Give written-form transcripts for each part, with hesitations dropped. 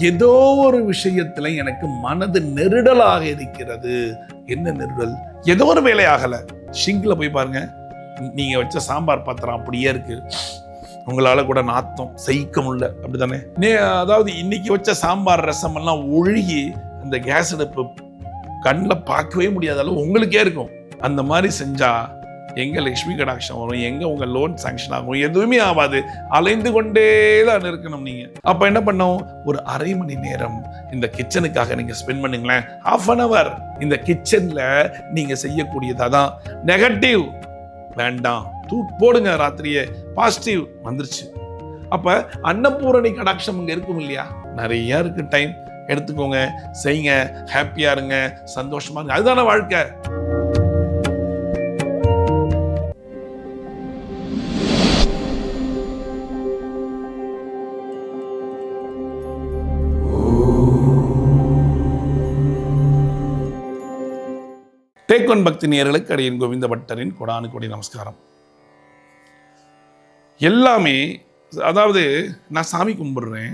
ஏதோ ஒரு விஷயத்துல எனக்கு மனது நெருடலாக இருக்கிறது. என்ன நெருடல்? ஏதோ ஒரு வேலை ஆகல. ஷிங்க்ல போய் பாருங்க, நீங்க வச்ச சாம்பார் பாத்திரம் அப்படியே இருக்கு. உங்களால கூட நாத்தம் சகிக்க முடியல, அப்படித்தானே? அதாவது இன்னைக்கு வச்ச சாம்பார் ரசம் எல்லாம் ஒழுகி அந்த கேஸ் அடுப்பு கண்ணில் பார்க்கவே முடியாத அளவு உங்களுக்கே இருக்கும். அந்த மாதிரி செஞ்சா எங்க லட்சுமி கடாட்சம் வரும், எங்க உங்க லோன் சாங்ஷன் ஆகும்? எதுவுமே ஆகாது. அலைந்து கொண்டே தான் இருக்கணும் நீங்க. அப்ப என்ன பண்ணும்? ஒரு அரை மணி நேரம் இந்த கிச்சனுக்காக நீங்க ஸ்பெண்ட் பண்ணுங்களேன். ஹாஃப் அன் அவர் இந்த கிச்சன்ல நீங்க செய்யக்கூடியதான். நெகட்டிவ் வேண்டாம், போடுங்க. ராத்திரியே பாசிட்டிவ் வந்துருச்சு. அப்ப அன்னபூரணி கடாட்சம் இங்க இருக்கும் இல்லையா? நிறைய இருக்கு. டைம் எடுத்துக்கோங்க, செய்யுங்க, ஹாப்பியா இருங்க, சந்தோஷமா இருங்க. அதுதான வாழ்க்கை. டேக் ஒன் பக்தி நேயர்களுக்கு அடியேன் கோவிந்த பட்டரின் கொடானு கோடி நமஸ்காரம். எல்லாமே, அதாவது நான் சாமி கும்பிடுறேன்,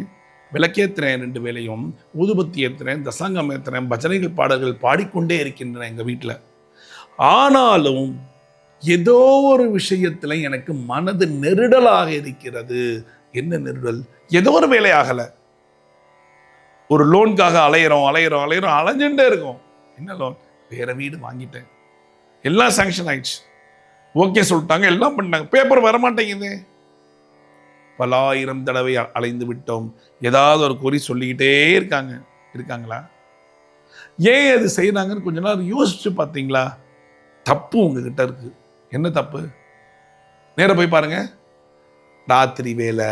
விளக்கேத்துறேன், 2 வேளையும் ஊதுபத்தி ஏத்துறேன், தசாங்கம் ஏத்துறேன், பஜனைகள் பாடல்கள் பாடிக்கொண்டே இருக்கின்றன எங்க வீட்டில். ஆனாலும் ஏதோ ஒரு விஷயத்துல எனக்கு மனது நெருடலாக இருக்கிறது. என்ன நெருடல்? ஏதோ ஒரு வேலை ஆகல. ஒரு லோனுக்காக அலையிறோம் அலைஞ்சுட்டே இருக்கும். என்ன லோன்? வேற வீடு வாங்கிட்டேன், எல்லாம் சாங்ஷன் ஆயிடுச்சு, ஓகே சொல்லிட்டாங்க, எல்லாம் பண்ணாங்க, பேப்பர் வரமாட்டேங்குது. பல ஆயிரம் தடவை அலைந்து விட்டோம். ஏதாவது ஒரு குறி சொல்லிக்கிட்டே இருக்காங்களா? ஏன் அது செய்யறாங்கன்னு கொஞ்ச நேரம் யோசிச்சு பார்த்தீங்களா? தப்பு உங்ககிட்ட இருக்கு. என்ன தப்பு? நேர போய் பாருங்க. ராத்திரி வேலை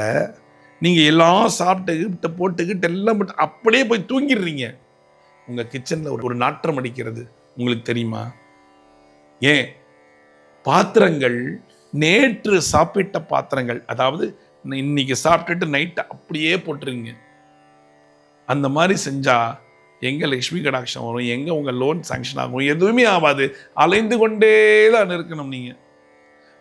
நீங்க எல்லாம் சாப்பிட்டு போட்டுக்கிட்டு எல்லாம் அப்படியே போய் தூங்கிடுறீங்க. உங்க கிச்சன்ல ஒரு நாற்றம் அடிக்கிறது, உங்களுக்கு தெரியுமா? ஏன்? பாத்திரங்கள், நேற்று சாப்பிட்ட பாத்திரங்கள், அதாவது இன்னைக்கு சாப்பிட்டுட்டு நைட்டு அப்படியே போட்டுருங்க. அந்த மாதிரி செஞ்சா எங்க லட்சுமி கடாட்சம் வரும், எங்க உங்க லோன் சாங்ஷன் ஆகும்? எதுவுமே ஆகாது. அலைந்து கொண்டே தான் இருக்கணும் நீங்க.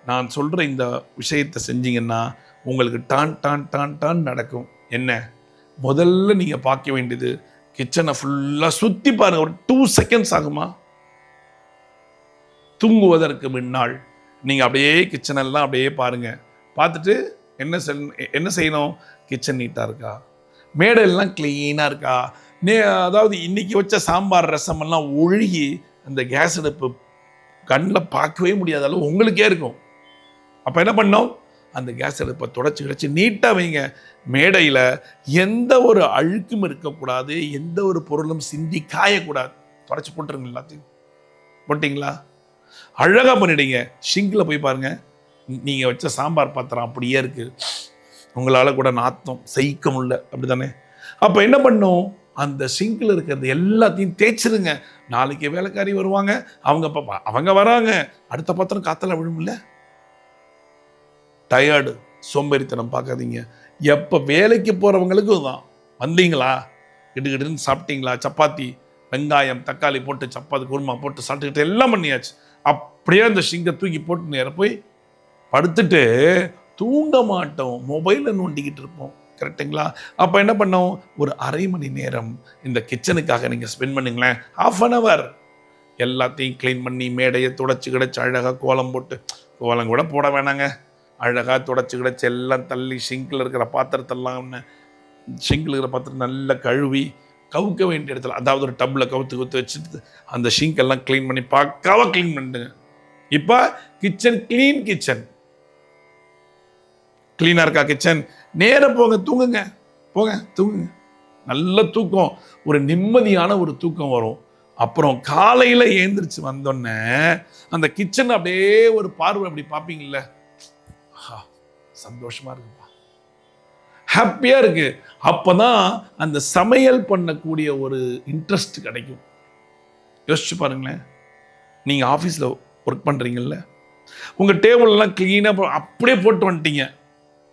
நான் சொல்ற இந்த விஷயத்தை செஞ்சீங்கன்னா உங்களுக்கு டான் டான் டான் டான் நடக்கும். என்ன? முதல்ல நீங்க பார்க்க வேண்டியது, கிச்சனை ஃபுல்லா சுத்தி பாருங்க. ஒரு 2 செகண்ட்ஸ் ஆகுமா? தூங்குவதற்கு முன்னாள் நீங்க அப்படியே கிச்சன் எல்லாம் அப்படியே பாருங்க. பார்த்துட்டு என்ன செய்யணும்? கிச்சன் நீட்டா இருக்கா, மேடை எல்லாம் கிளீனா இருக்கா, அதாவது இன்னைக்கு வச்ச சாம்பார் ரசம் எல்லாம் ஒழுகி அந்த கேஸ் அடுப்பு கண்ணில் பார்க்கவே முடியாத அளவு உங்களுக்கே இருக்கும். அப்ப என்ன பண்ணோம்? அந்த கேஸ் அடுப்பை தொடச்சி நீட்டா வைங்க. மேடையில எந்த ஒரு அழுக்கும் இருக்கக்கூடாது, எந்த ஒரு பொருளும் சிந்தி காயக்கூடாது. தொடச்சி போட்டுருங்க. எல்லாத்தையும் போட்டிங்களா? அழகா பண்ணிடுங்க. ஷிங்க்ல போய் பாருங்க, நீங்க வச்ச சாம்பார் பாத்திரம் அப்படியே இருக்கு. உங்களால கூட நாத்தம் சகிக்க முடியல, அப்படித்தானே? அப்ப என்ன பண்ணும்? அந்த ஷிங்க்ல இருக்கிறது எல்லாத்தையும் தேய்ச்சிருங்க. நாளைக்கு வேலைக்காரி வருவாங்க, அவங்க வராங்க, அடுத்த பாத்திரம் காத்தல விழுமில்ல. டயர்டு, சோம்பேறித்தனம் பார்க்காதீங்க. எப்போ வேலைக்கு போகிறவங்களுக்கு தான் வந்தீங்களா, கிட்டுக்கிட்டுன்னு சாப்பிட்டீங்களா, சப்பாத்தி வெங்காயம் தக்காளி போட்டு சப்பாத்தி குருமா போட்டு சாப்பிட்டுக்கிட்டு எல்லாம் பண்ணியாச்சு. அப்படியே அந்த ஷிங்கை தூக்கி போட்டு நேரம் போய் படுத்துட்டு தூங்க மாட்டோம், மொபைலில் நோண்டிக்கிட்டு இருப்போம். கரெக்டுங்களா? அப்போ என்ன பண்ணோம்? ஒரு அரை மணி நேரம் இந்த கிச்சனுக்காக நீங்கள் ஸ்பெண்ட் பண்ணுங்களேன். ஹாஃப் அன் அவர் எல்லாத்தையும் கிளீன் பண்ணி மேடையை துடைச்சி அழகாக கோலம் போட்டு, கோலம் கூட போட வேணாங்க, அழகாக துடைச்சி எல்லாம் தள்ளி ஷிங்கில் இருக்கிற பாத்திரத்தெல்லாம் ஷிங்கில் இருக்கிற பாத்திரம் நல்லா கழுவி கவுக்க வேண்டிய இடத்துல, அதாவது ஒரு டப்பில் கவுத்து வச்சுட்டு அந்த ஷிங்கெல்லாம் க்ளீன் பண்ணி பக்காவாக க்ளீன் பண்ணிட்டுங்க. இப்போ கிச்சன் கிச்சன் க்ளீனாக இருக்கா கிச்சன்? நேராக போங்க, தூங்குங்க, தூங்குங்க. நல்ல தூக்கம், ஒரு நிம்மதியான ஒரு தூக்கம் வரும். அப்புறம் காலையில் ஏந்திரிச்சு வந்தோடனே அந்த கிச்சன் அப்படியே ஒரு பார்வை அப்படி பார்ப்பீங்கல்ல, சந்தோஷமா இருக்குப்பா, ஹாப்பியா இருக்கு. அப்பதான் அந்த சமையல் பண்ணக்கூடிய ஒரு இன்ட்ரெஸ்ட் கிடைக்கும். யோசிச்சு பாருங்களேன். நீங்க ஆபீஸ்ல ஒர்க் பண்றீங்கல்ல, உங்க டேபிள் எல்லாம் கிளீனா அப்படியே போட்டு வந்துட்டீங்க.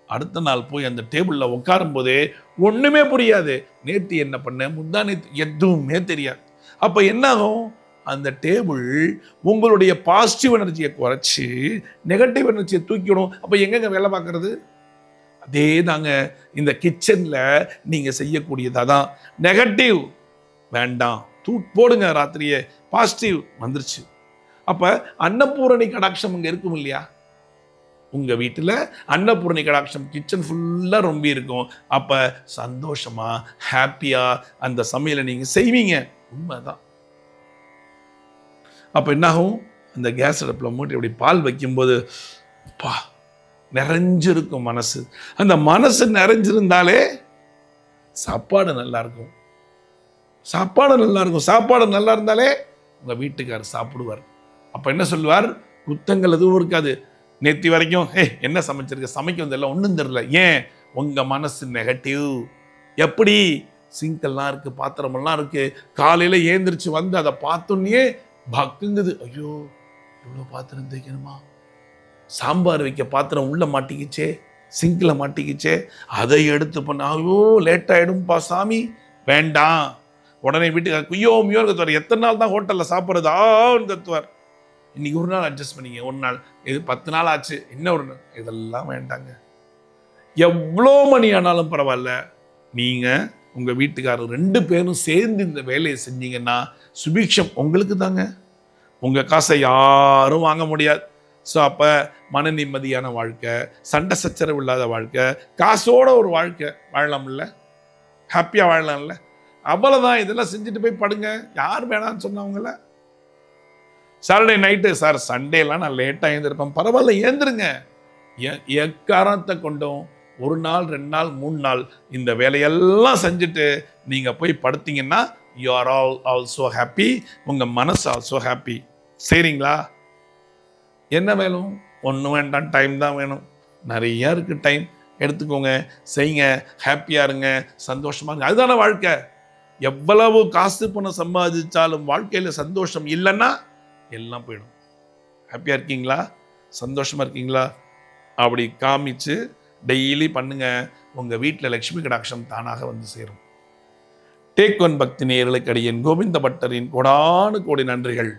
அடுத்த நாள் போய் அந்த டேபிள்ல உட்காரும் போதே ஒண்ணுமே புரியாது. நேற்று என்ன பண்ண, முந்தா நேற்று எதுவுமே தெரியாது. அப்ப என்ன ஆகும்? அந்த டேபிள் உங்களுடைய பாசிட்டிவ் எனர்ஜியை குறைச்சி நெகட்டிவ் எனர்ஜியை தூக்கிடும். அப்ப எங்கெங்க வேலை பார்க்கறது? அதே தாங்க இந்த கிச்சனில் நீங்கள் செய்யக்கூடியது. அதான் நெகட்டிவ் வேண்டாம், போடுங்க ராத்திரியே, பாசிட்டிவ் வந்துருச்சு. அப்போ அன்னபூரணி கடாட்சம் இங்கே இருக்கும் இல்லையா? உங்கள் வீட்டில் அன்னபூரணி கடாட்சம் கிச்சன் ஃபுல்லாக ரொம்ப இருக்கும். அப்போ சந்தோஷமாக ஹாப்பியாக அந்த சமையலை நீங்கள் செய்வீங்க. உண்மைதான். அப்போ என்னாகும், அந்த கேஸ் அடுப்பில் மூட்டி அப்படி பால் வைக்கும்போது பா நிறைஞ்சிருக்கும் மனசு. அந்த மனசு நிறைஞ்சிருந்தாலே சாப்பாடு நல்லா இருக்கும். சாப்பாடு நல்லா இருக்கும். சாப்பாடு நல்லா இருந்தாலே உங்கள் வீட்டுக்காரர் சாப்பிடுவார். அப்போ என்ன சொல்லுவார், குத்தங்கள் எதுவும் இருக்காது. நேற்று வரைக்கும் என்ன சமைச்சிருக்க, சமைக்க வந்தெல்லாம் ஒன்றும் தெரியல. ஏன்? உங்கள் மனசு நெகட்டிவ். எப்படி? சிங்கெல்லாம் இருக்குது, பாத்திரமெல்லாம் இருக்குது. காலையில் ஏந்திரிச்சு வந்து அதை பார்த்தோன்னே பக்குங்குது. ஐயோ இவ்வளோ பாத்திரம் தேய்க்கணுமா, சாம்பார் வைக்க பாத்திரம் உள்ளே மாட்டிக்கிச்சே, சிங்கில் மாட்டிக்கிச்சே, அதை எடுத்து பண்ண, ஐயோ லேட் ஆகிடும்பா சாமி, வேண்டாம். உடனே வீட்டுக்கு குய்யோ மியோ கத்துவார். எத்தனை நாள் தான் ஹோட்டலில் சாப்பிட்றது ஆன்னு கத்துவார். இன்னைக்கு ஒரு நாள் அட்ஜஸ்ட் பண்ணிங்க, ஒரு நாள், இது 10 நாள் ஆச்சு, என்ன ஒரு நாள், இதெல்லாம் வேண்டாங்க. எவ்வளோ மணி ஆனாலும் பரவாயில்ல, நீங்கள் உங்கள் வீட்டுக்காரர் 2 பேரும் சேர்ந்து இந்த வேலையை செஞ்சீங்கன்னா சுபிக்ஷம் உங்களுக்கு தாங்க. உங்கள் காசை யாரும் வாங்க முடியாது. ஸோ அப்போ மன நிம்மதியான வாழ்க்கை, சண்டை சச்சரவு இல்லாத வாழ்க்கை, காசோட ஒரு வாழ்க்கை வாழலாம்ல, ஹாப்பியாக வாழலாம்ல. அவ்வளோதான். இதெல்லாம் செஞ்சுட்டு போய் படுங்க. யார் வேணான்னு சொன்னவங்கள? சாட்டர்டே நைட்டு, சார் சண்டேலாம் நான் லேட்டாக எழுந்திருப்பேன், பரவாயில்ல ஏந்திருங்க. எக்காரணத்தை கொண்டும் 1 நாள் 2 நாள் 3 நாள் இந்த வேலையெல்லாம் செஞ்சுட்டு நீங்கள் போய் படுத்தீங்கன்னா யூ ஆர் ஆல்சோ ஹாப்பி, உங்கள் மனசு ஆல்சோ ஹாப்பி. சரிங்களா? என்ன வேணும்? ஒன்றும் வேண்டாம், டைம் தான் வேணும். நிறையா இருக்குது, டைம் எடுத்துக்கோங்க, செய்யுங்க, ஹாப்பியாக இருங்க, சந்தோஷமாக இருங்க. அதுதானே வாழ்க்கை. எவ்வளவு காசு பணம் சம்பாதிச்சாலும் வாழ்க்கையில் சந்தோஷம் இல்லைன்னா எல்லாம் போயிடும். ஹாப்பியாக இருக்கீங்களா? சந்தோஷமாக இருக்கீங்களா? அப்படி காமிச்சு டெய்லி பண்ணுங்க. உங்கள் வீட்டில் லக்ஷ்மி கடாட்சம் தானாக வந்து சேரும். டேக் ஒன் பக்தி நேயர்களுக்கு அடியேன் கோவிந்த பட்டரின் கோடானு கோடி நன்றிகள்.